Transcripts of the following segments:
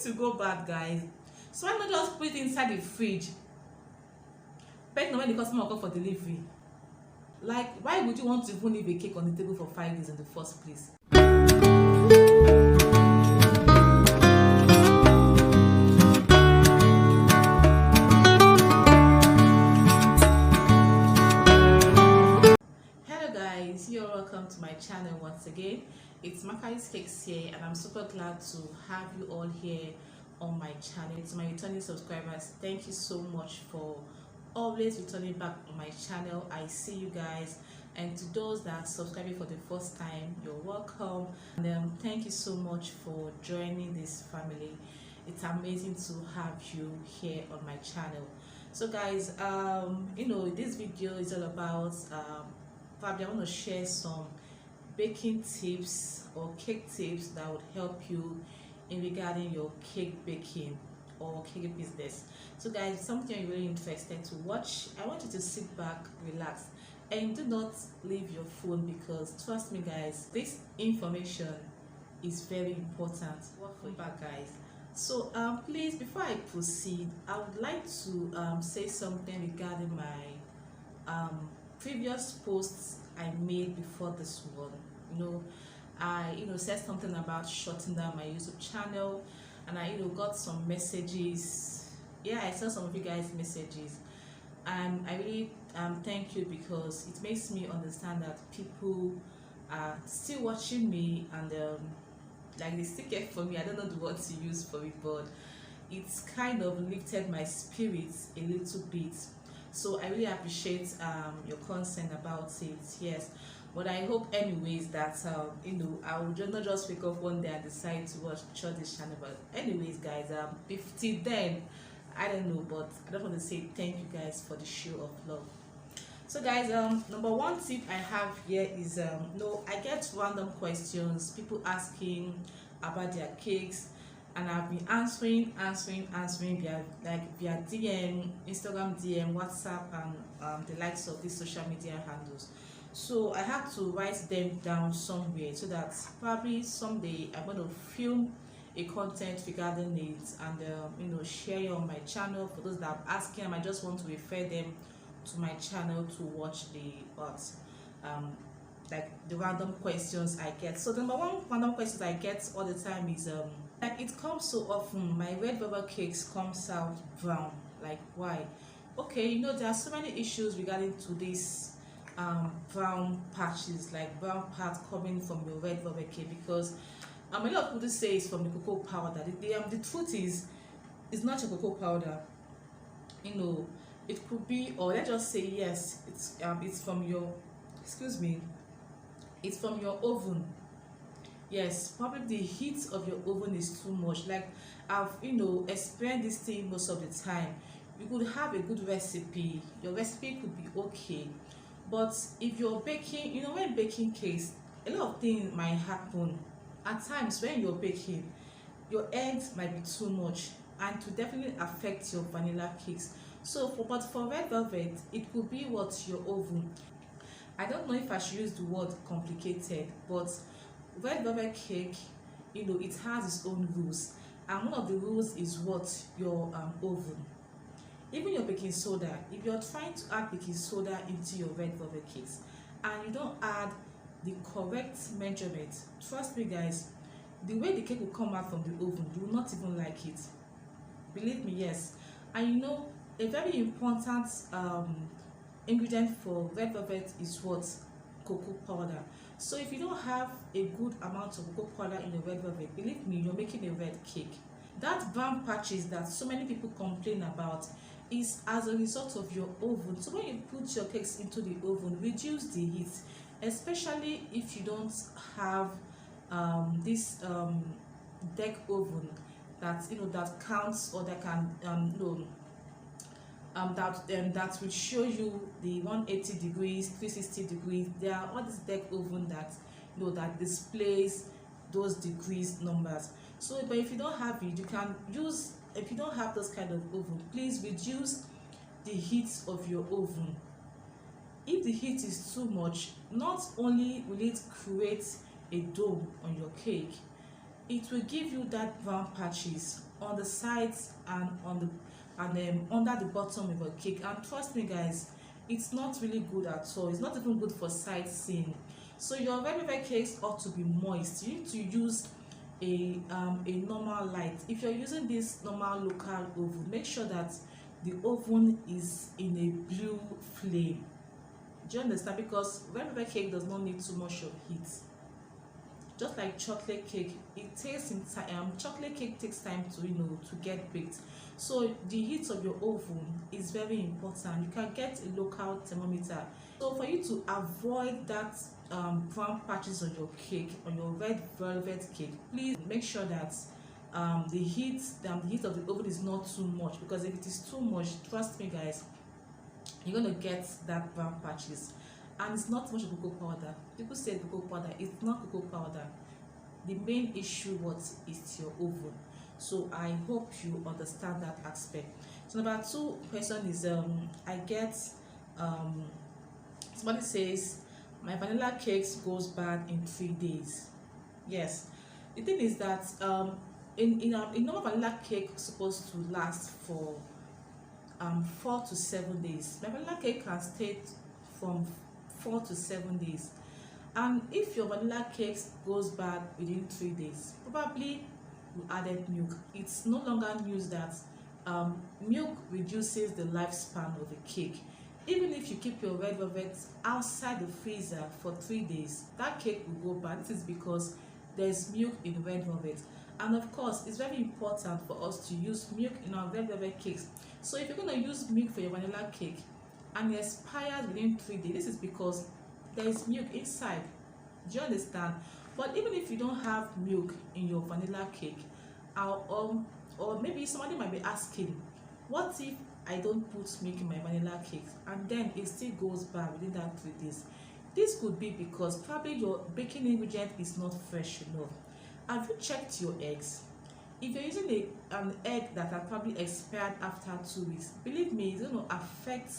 to go bad, guys. So why not just put it inside the fridge? But when the customer will come for delivery, like, why would you want to even leave a cake on the table for 5 days in the first place? Hello guys, you're welcome to my channel once again. It's Makai's Cakes here, and I'm super glad to have you all here on my channel. To my returning subscribers, thank you so much for always returning back on my channel. I see you guys, and to those that are subscribing for the first time, you're welcome, and thank you so much for joining this family. It's amazing to have you here on my channel. So guys, this video is all about probably I want to share some baking tips or cake tips that would help you in regarding your cake baking or cake business. So guys, something you're really interested to watch, I want you to sit back, relax, and do not leave your phone, because trust me guys, this information is very important. Welcome back guys. So please, before I proceed, I would like to say something regarding my previous posts I made before this one. I said something about shutting down my YouTube channel, and I got some messages. Yeah, I saw some of you guys messages, and I really thank you, because it makes me understand that people are still watching me, and like they still care for me. I don't know the word to use for it, but it's kind of lifted my spirits a little bit. So I really appreciate your concern about it. Yes, but I hope anyways that I will not just wake up one day and decide to watch this channel. But anyways guys, till then, I don't know, but I just want to say thank you guys for the show of love. So guys, number one tip I have here is I get random questions, people asking about their cakes, and I've been answering via DM, Instagram DM, WhatsApp, and the likes of these social media handles. So I have to write them down somewhere, so that probably someday I'm going to film a content regarding it, and share it on my channel. For those that are asking, I might just want to refer them to my channel to watch the like the random questions I get. So the number one random questions I get all the time is like, it comes so often, my red velvet cakes comes out brown. Like, why? Okay, there are so many issues regarding to this brown patches, like brown part coming from your red velvet cake, because a lot of people say it's from the cocoa powder. The truth is, it's not your cocoa powder. It could be, or let's just say yes, it's from your, it's from your oven. Yes, probably the heat of your oven is too much. Like, I've experienced this thing most of the time. You could have a good recipe, your recipe could be okay, but if you're baking, when baking cakes, a lot of things might happen. At times when you're baking, your eggs might be too much, and to definitely affect your vanilla cakes. So but for red velvet, it could be your oven. I don't know if I should use the word complicated, but red velvet cake, it has its own rules, and one of the rules is your oven. Even your baking soda, if you're trying to add baking soda into your red velvet cakes and you don't add the correct measurement, trust me guys, the way the cake will come out from the oven, you will not even like it. Believe me, yes. And a very important ingredient for red velvet is cocoa powder. So if you don't have a good amount of cocoa powder in the red velvet, believe me, you're making a red cake. That brown patches that so many people complain about is as a result of your oven. So when you put your cakes into the oven, reduce the heat, especially if you don't have this deck oven that that counts, or that can that will show you the 180 degrees, 360 degrees. There are all these deck oven that that displays those degrees numbers. So but if you don't have it, you can use, if you don't have those kind of oven, please reduce the heat of your oven. If the heat is too much, not only will it create a dome on your cake, it will give you that brown patches on the sides and on the under the bottom of your cake. And trust me guys, it's not really good at all. It's not even good for sightseeing. So your red velvet cakes ought to be moist. You need to use a normal light. If you're using this normal local oven, make sure that the oven is in a blue flame. Do you understand? Because red velvet cake does not need too much of heat. Just like chocolate cake, it takes in time. Chocolate cake takes time to to get baked. So the heat of your oven is very important. You can get a local thermometer. So for you to avoid that brown patches on your cake, on your red velvet cake, please make sure that the heat of the oven is not too much, because if it is too much, trust me guys, you're going to get that brown patches. And it's not much of cocoa powder. People say cocoa powder. It's not cocoa powder. The main issue is your oven. So I hope you understand that aspect. So number 2 question is I get somebody says my vanilla cakes goes bad in 3 days. Yes, the thing is that in normal vanilla cake supposed to last for 4 to 7 days. My vanilla cake can stay from 4 to 7 days. And if your vanilla cakes goes bad within 3 days, probably you added milk. It's no longer news that milk reduces the lifespan of a cake. Even if you keep your red velvet outside the freezer for 3 days, that cake will go bad. This is because there's milk in red velvet. And of course, it's very important for us to use milk in our red velvet cakes. So if you're going to use milk for your vanilla cake and it expires within 3 days, this is because there is milk inside. Do you understand? But even if you don't have milk in your vanilla cake, or maybe somebody might be asking, what if I don't put milk in my vanilla cake and then it still goes bad within that 3 days? This could be because probably your baking ingredient is not fresh enough. Have you checked your eggs? If you're using an egg that has probably expired after 2 weeks, believe me, it's going to affect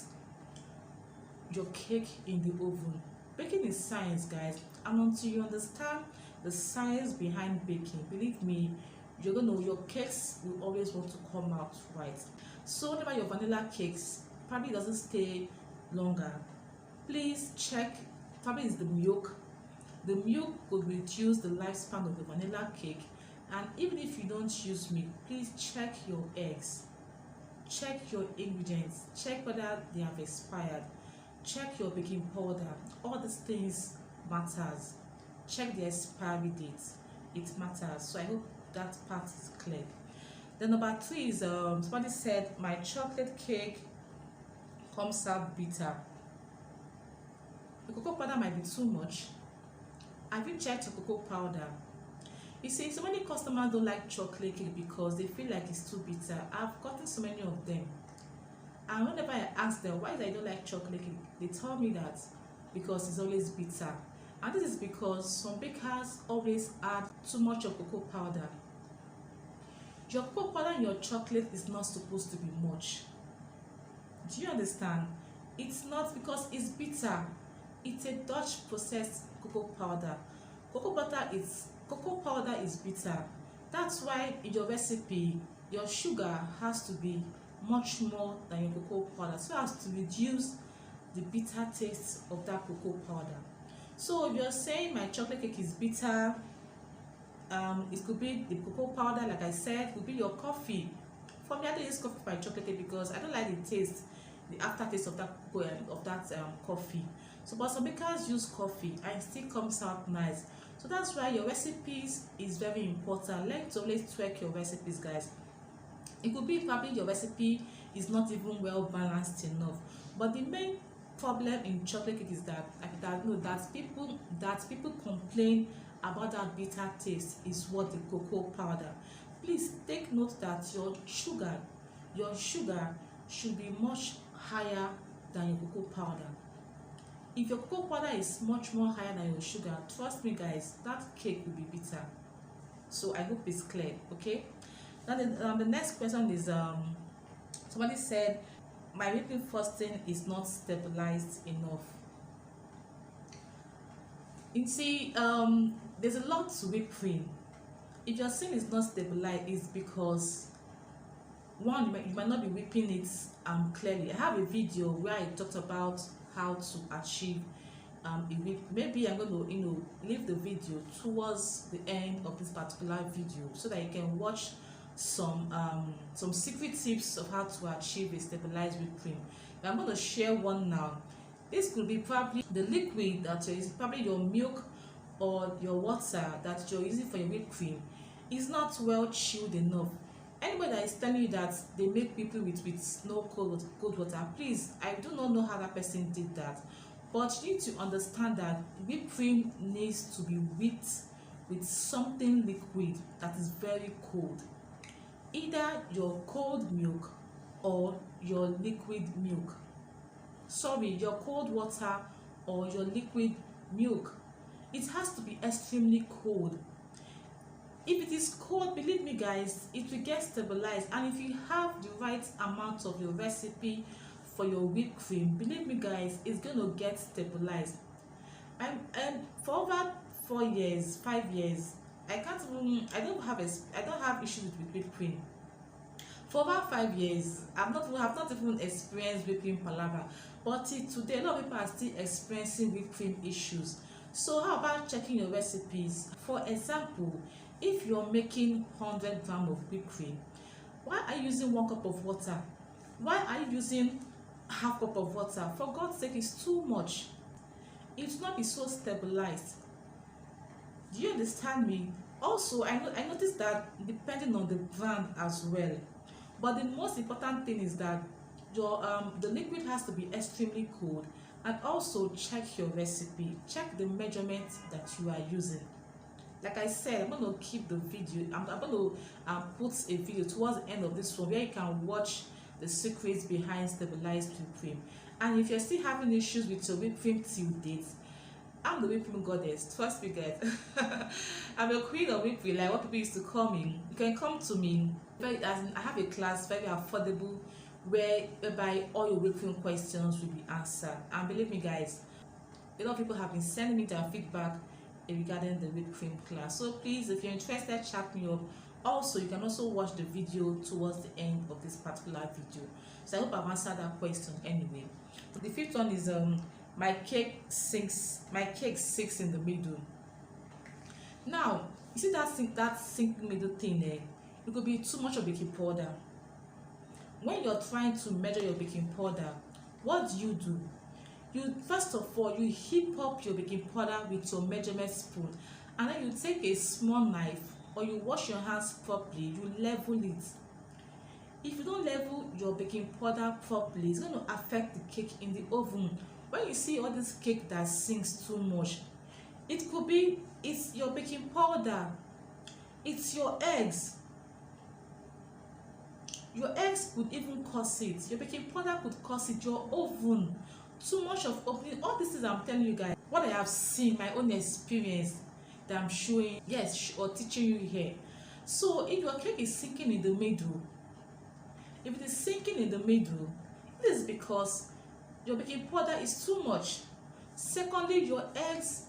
your cake in the oven. Baking is science, guys, and until you understand the science behind baking, believe me, your cakes will always want to come out right. So whenever your vanilla cakes probably doesn't stay longer, please check. Probably it's the milk. The milk could reduce the lifespan of the vanilla cake. And even if you don't use milk, please check your eggs, check your ingredients, check whether they have expired, check your baking powder. All these things matters. Check the expiry date. It matters. So I hope that part is clear. Then number 3 is somebody said my chocolate cake comes out bitter. The cocoa powder might be too much. Have you checked your cocoa powder? You see, so many customers don't like chocolate cake because they feel like it's too bitter. I've gotten so many of them, and whenever I ask them why they don't like chocolate cake, they tell me that because it's always bitter. And this is because some bakers always add too much of cocoa powder. Your cocoa powder in your chocolate is not supposed to be much. Do you understand? It's not, because it's bitter. It's a Dutch processed cocoa powder. Cocoa powder is bitter. That's why in your recipe, your sugar has to be much more than your cocoa powder, so as to reduce the bitter taste of that cocoa powder. So if you're saying my chocolate cake is bitter, it could be the cocoa powder, like I said, it could be your coffee. For me, I don't use coffee for my chocolate cake because I don't like the taste, the aftertaste of that coffee. So but some bakers use coffee and it still comes out nice. So that's why your recipes is very important. Learn to always tweak your recipes, guys. It could be probably your recipe is not even well balanced enough, but the main problem in chocolate cake is that people complain about that bitter taste is what the cocoa powder. Please take note that your sugar should be much higher than your cocoa powder. If your cocoa powder is much more higher than your sugar, trust me guys, that cake will be bitter. So I hope it's clear. Okay, now the next question is somebody said my whipping frosting is not stabilized enough. You see, there's a lot to whipped cream, If you're saying it's not stabilized, it's because one, you might not be whipping it clearly. I have a video where I talked about how to achieve a whip. Maybe I'm going to leave the video towards the end of this particular video so that you can watch some secret tips of how to achieve a stabilized whipped cream. I'm going to share one now. This could be probably the liquid that is probably your milk or your water that you're using for your whipped cream is not well chilled enough. Anybody that is telling you that they make people with no cold water, please, I do not know how that person did that, but you need to understand that whipped cream needs to be whipped with something liquid that is very cold, either your cold milk or your liquid milk. Sorry, your cold water or your liquid milk. It has to be extremely cold. If it is cold, believe me guys, it will get stabilized. And if you have the right amount of your recipe for your whipped cream, believe me guys, it's going to get stabilized. And for over 4 years, 5 years, I don't have issues with whipped cream. For over 5 years, I've not even experienced whipped cream palaver. But today, a lot of people are still experiencing whipped cream issues. So how about checking your recipes? For example, if you're making 100 grams of whipped cream, why are you using 1 cup of water? Why are you using half cup of water? For God's sake, it's too much. It will not be so stabilized. Do you understand me? Also, I noticed that depending on the brand as well. But the most important thing is that your the liquid has to be extremely cold, and also check your recipe. Check the measurement that you are using. Like I said, I'm going to keep the video. I'm going to put a video towards the end of this one where you can watch the secrets behind stabilized whipped cream. And if you're still having issues with your whipped cream till date, I'm the whipped cream goddess. Trust me, guys. I'm a queen of whipped cream, like what people used to call me. You can come to me. I have a class very affordable whereby all your whipped cream questions will be answered. And believe me, guys, a lot of people have been sending me their feedback regarding the whipped cream class. So please, if you're interested, chat me up. Also, you can also watch the video towards the end of this particular video. So I hope I've answered that question anyway. The fifth one is my cake sinks in the middle. Now you see that sink middle thing there, it could be too much of baking powder. When you're trying to measure your baking powder, what do? You first of all, you heap up your baking powder with your measurement spoon, and then you take a small knife or you wash your hands properly, you level it. If you don't level your baking powder properly, it's going to affect the cake in the oven. When you see all this cake that sinks too much, it could be it's your baking powder, it's your eggs. Your eggs could even cause it. Your baking powder could cause it. Your oven, too much of opening. All these things I'm telling you guys, what I have seen, my own experience that I'm showing, yes, or teaching you here. So if your cake is sinking in the middle, if it is sinking in the middle, it is because your baking powder is too much. Secondly, your eggs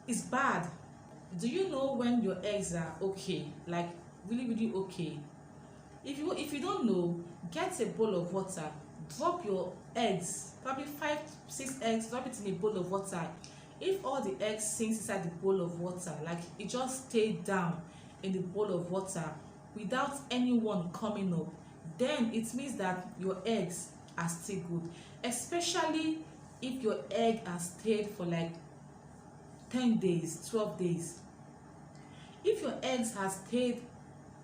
is bad. Do you know when your eggs are okay, like really okay? If you don't know, get a bowl of water, drop your eggs, probably 5-6 eggs, drop it in a bowl of water. If all the eggs sinks inside the bowl of water, like it just stayed down in the bowl of water without anyone coming up, then it means that your eggs are still good. Especially if your egg has stayed for like 10 days, 12 days. If your eggs has stayed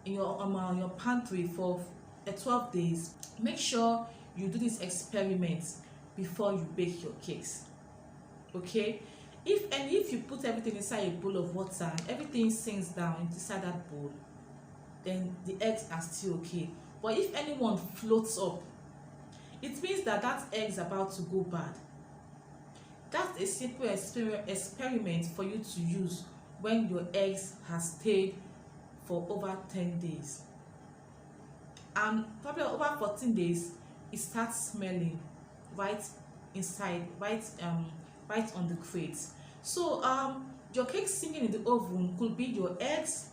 in your pantry for 12 days, make sure you do this experiment before you bake your cakes. Okay? If you put everything inside a bowl of water and everything sinks down inside that bowl, then the eggs are still okay. But if anyone floats up, it means that egg is about to go bad. That's a simple experiment for you to use when your eggs has stayed for over 10 days. And probably over 14 days, it starts smelling right inside, right on the crate. So your cake sinking in the oven could be your eggs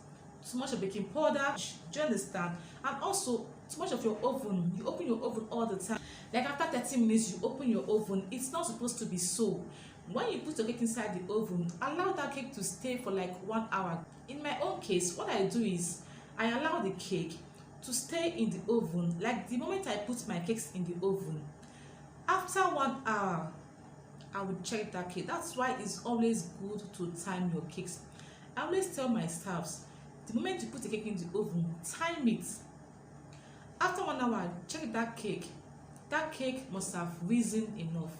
too much of baking powder. Do you understand? And also too much of your oven. You open your oven all the time. Like after 30 minutes you open your oven. It's not supposed to be so. When you put your cake inside the oven, allow that cake to stay for like 1 hour. In my own case, what I do is I allow the cake to stay in the oven. Like the moment I put my cakes in the oven, after 1 hour I will check that cake. That's why it's always good to time your cakes. I always tell my staffs, the moment you put the cake in the oven, time it. After 1 hour, check that cake. That cake must have risen enough.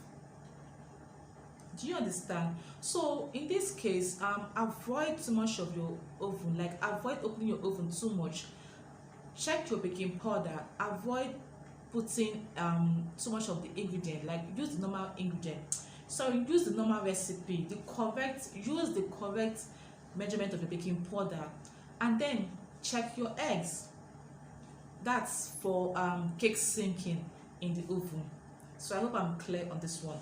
Do you understand? So in this case, avoid too much of your oven. Like avoid opening your oven too much. Check your baking powder. Avoid putting too much of the ingredient. Like use the normal ingredient. So use the normal recipe. Use the correct measurement of the baking powder, and then check your eggs. That's for cake sinking in the oven. So I hope I'm clear on this one.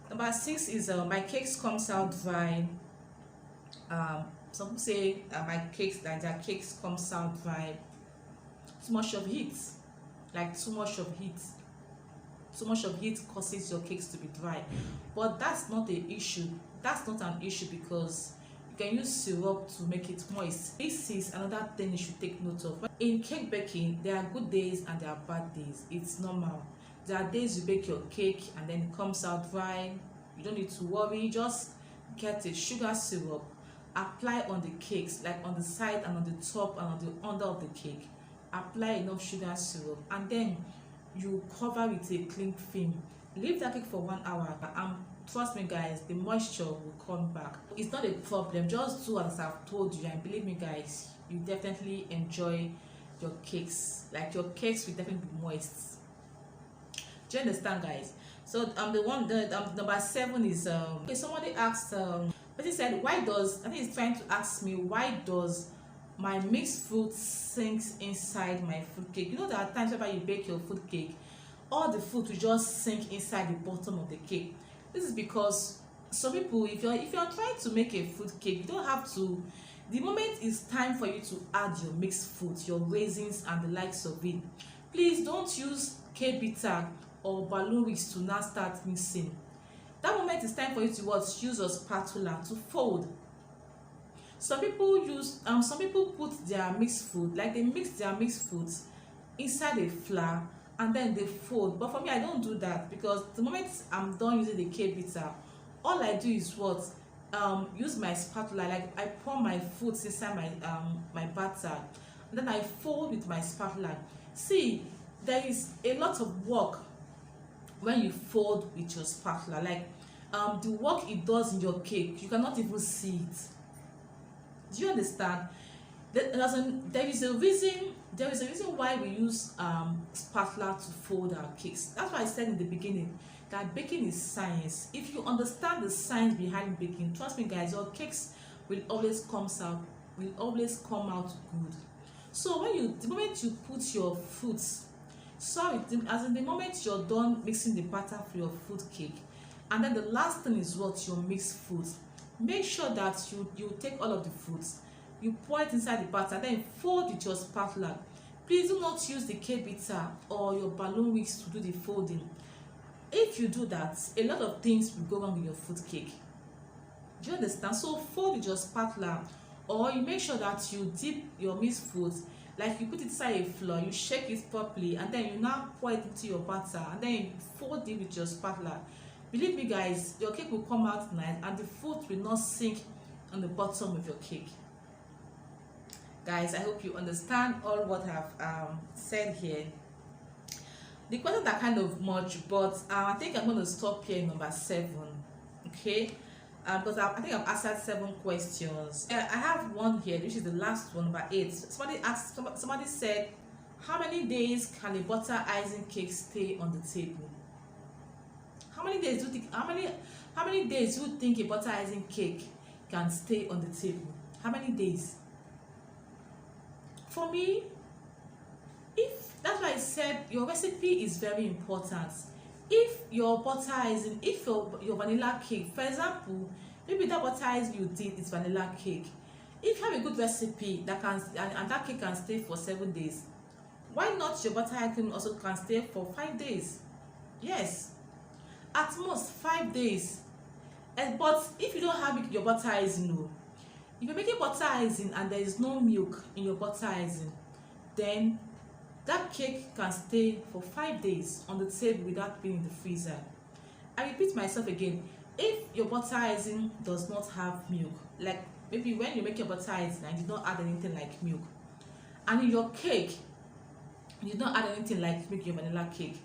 Number 6 is my cakes comes out dry. Some people say my cakes, that their cakes comes out dry. Too much of heat, like too much of heat causes your cakes to be dry. But that's not the issue. That's not an issue because you can use syrup to make it moist. This is another thing you should take note of. In cake baking, there are good days and there are bad days. It's normal. There are days you bake your cake and then it comes out dry. You don't need to worry. Just get a sugar syrup, apply on the cakes, like on the side and on the top and on the under of the cake. Apply enough sugar syrup and then you cover with a cling film. Leave that cake for 1 hour and trust me guys, the moisture will come back. It's not a problem. Just do as I've told you, and believe me guys, you definitely enjoy your cakes. Like your cakes will definitely be moist. Do you understand guys? So the number 7 is okay, somebody asked but he said, why does, I think he's trying to ask me, why does my mixed fruit sinks inside my fruit cake? You know, there are times where you bake your fruit cake, all the fruit will just sink inside the bottom of the cake. This is because some people, if you're trying to make a fruit cake, you don't have to, the moment it's time for you to add your mixed fruit, your raisins and the likes of it, please don't use K-bitter or balloon wicks to now start mixing. That moment it's time for you to use a spatula to fold. Some people put their mixed fruit, like they mix their mixed fruits inside a flour and then they fold. But for me, I don't do that because the moment I'm done using the K-bitter, all I do is use my spatula. Like I pour my fruits inside my batter and then I fold with my spatula. See, there is a lot of work when you fold with your spatula. Like the work it does in your cake, you cannot even see it. Do you understand? There is a reason why we use spatula to fold our cakes. That's why I said in the beginning that baking is science. If you understand the science behind baking, trust me guys, your cakes will always come out good. So the moment you put your fruits, the moment you're done mixing the batter for your fruit cake, and then the last thing is your mixed fruits, make sure that you take all of the fruits, you pour it inside the batter, then fold with your spatula. Please do not use the K-bitter or your balloon wicks to do the folding. If you do that, a lot of things will go wrong with your fruit cake. Do you understand? So fold with your spatula, or you make sure that you dip your mixed fruits, like you put it inside a flour, you shake it properly, and then you now pour it into your batter, and then you fold it with your spatula. Believe me guys, your cake will come out nice and the fruit will not sink on the bottom of your cake. Guys, I hope you understand all what I've said here. The questions are kind of much, but I think I'm going to stop here in number 7. Okay, because I think I've answered 7 questions. I have one here, which is the last one, number 8. Somebody said, how many days can a butter icing cake stay on the table? How many days do you think? How many days do you think a butter icing cake can stay on the table? How many days? For me, that's why I said your recipe is very important. If your butter icing, if your vanilla cake, for example, maybe that butter icing you did is vanilla cake, If you have a good recipe that can and that cake can stay for 7 days, why not your butter icing also can stay for 5 days? Yes, at most 5 days. But if you don't have your butter icing, no, if you're making butter icing and there is no milk in your butter icing, then that cake can stay for 5 days on the table without being in the freezer. I repeat myself again, if your butter icing does not have milk, like maybe when you make your butter icing and you don't add anything like milk, and in your cake you don't add anything like make your vanilla cake,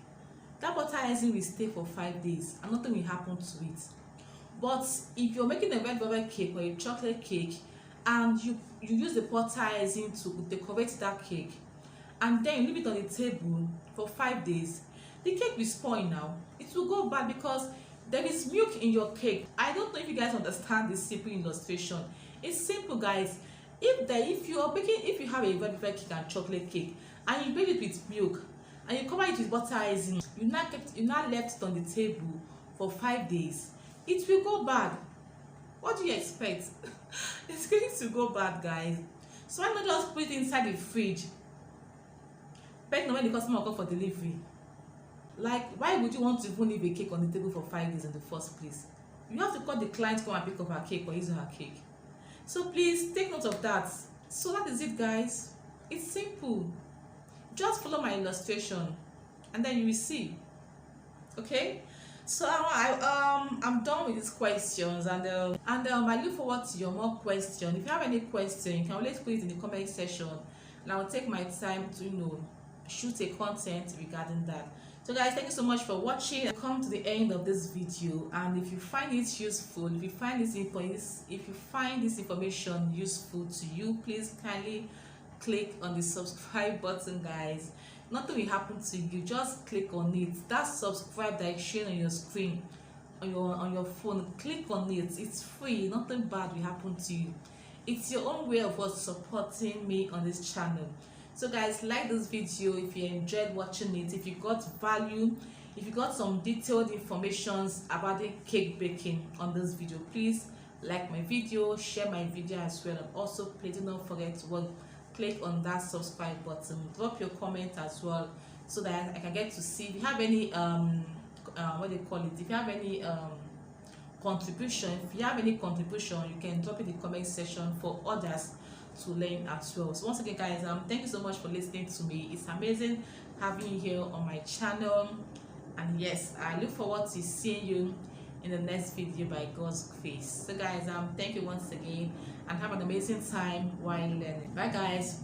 that butter icing will stay for 5 days and nothing will happen to it. But if you're making a red velvet cake or a chocolate cake and you use the butter icing to decorate that cake and then you leave it on the table for 5 days, the cake will spoil now. It will go bad because there is milk in your cake. I don't know if you guys understand this simple illustration. It's simple, guys. If you have a red velvet cake and chocolate cake and you bake it with milk and you cover it with butter icing, you not left it on the table for 5 days, it will go bad. What do you expect? It's going to go bad, guys. So why not just put it inside the fridge? Depending on when the customer will come for delivery. Like, why would you want to even leave a cake on the table for 5 days in the first place? You have to call the client to come and pick up her cake or use her cake. So please take note of that. So that is it, guys. It's simple. Just follow my illustration and then you will see. Okay? So I'm done with these questions, and I look forward to your more questions. If you have any question, you can always put it in the comment section and I will take my time to shoot a content regarding that. So guys, thank you so much for watching. I've come to the end of this video, and if you find it useful, if you find this information useful to you, please kindly click on the subscribe button, guys. Nothing will happen to you, just click on it. That subscribe that is shown on your screen on your phone, click on it. It's free, nothing bad will happen to you. It's your own way of supporting me on this channel. So guys, like this video if you enjoyed watching it, if you got value, if you got some detailed information about the cake baking on this video, please like my video, share my video as well, and also please do not forget to click on that subscribe button. Drop your comment as well so that I can get to see if you have any what they call it, if you have any contribution. If you have any contribution, you can drop it in the comment section for others to learn as well. So once again, guys, thank you so much for listening to me. It's amazing having you here on my channel, and yes, I look forward to seeing you in the next video by God's grace. So guys, thank you once again and have an amazing time while learning. Bye guys.